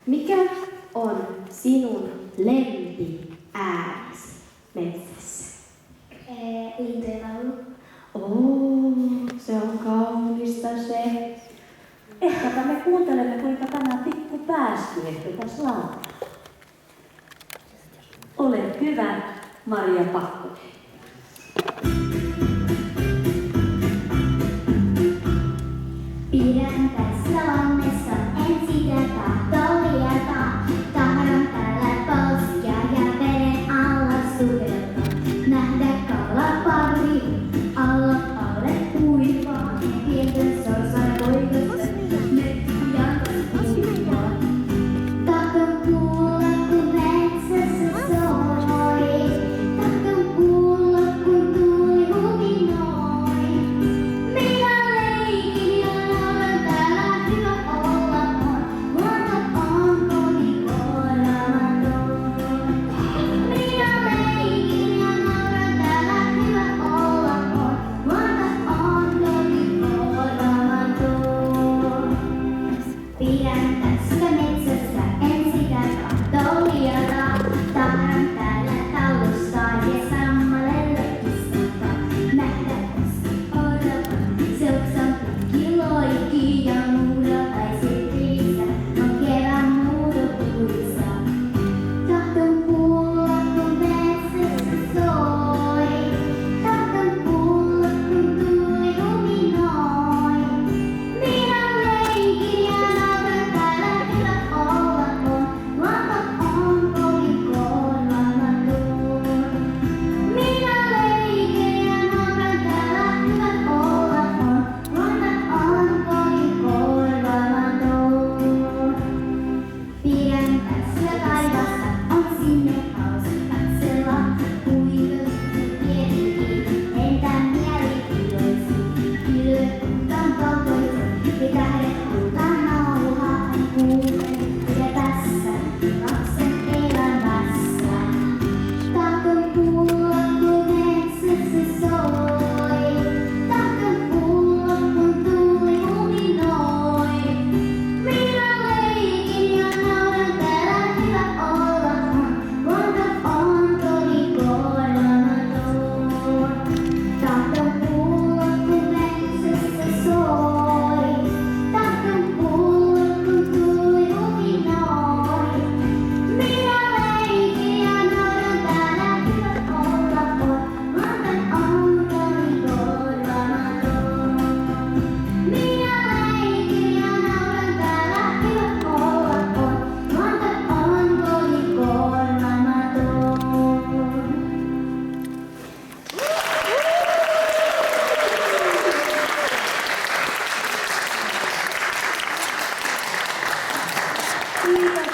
Mikä on sinun lempiäänes metsässä? Lintujen laulu. Se on kaunista se. Ehkäpä me kuuntelemme, kuinka tämä pikku päästyehdokas laulaa. Ole hyvä, Maria Pakkonen. Pidän tässä lammessa, en sitä tahtoa lieta. Tahdon täällä polskia ja veden alla sukeltaa. Nähdä kalaparvi, alle kuivaa. Pienten sorsan poikasta, metkujan kuivaa. Tahdon kuulla, kun metsässä soi. Tahdon kuulla, kun tuuli huminoi. Minä leikin ja nauran täällä, hyvä olla on. Luonto on koti koramaton. Minä leikin ja nauran täällä, hyvä olla on. Luonto on koti koramaton. Pidän tästä metsästä, en sitä tahtoa lieta. Tahdon täällä taulustaa ja sammalelle istuttaa. Nähdä koski oravan, seuksan pukki loikii ja muuralaiset riissä on kevään muutopuissa. Tahdon kuulla, kun metsässä soi. Tahdon kuulla, kun tuuli huminoi. Minä leikin ja nauran täällä, hyvä olla on. Luonto on kovin korvaamaton. Minä leikin ja nauran täällä, hyvä olla on. Luonto on kovin korvaamaton. Pidän tässä taivasta, on sinne hauska katsella. Kuinka tietenkin, entään mielitiloisi. Ilmekuntaan valkoisen, ja tähdet kultaan nauhaa kuulen. Ja tässä lapsen elämässä. Tahdon kuulla, kun metsässä soi. Tahdon kuulla, kun tuuli huminoi. Minä leikin ja nauran täällä, hyvä olla on. Luonto on kovin korvaamaton. Tahdon kuulla, kun metsässä soi. Tahdon kuulla, kun tuuli huminoi. Minä leikin ja nauran täällä, hyvä olla on. Luonto on kovin korvaamaton. Minä leikin ja nauran täällä, hyvä olla on. Luonto on kovin korvaamaton. Kiitos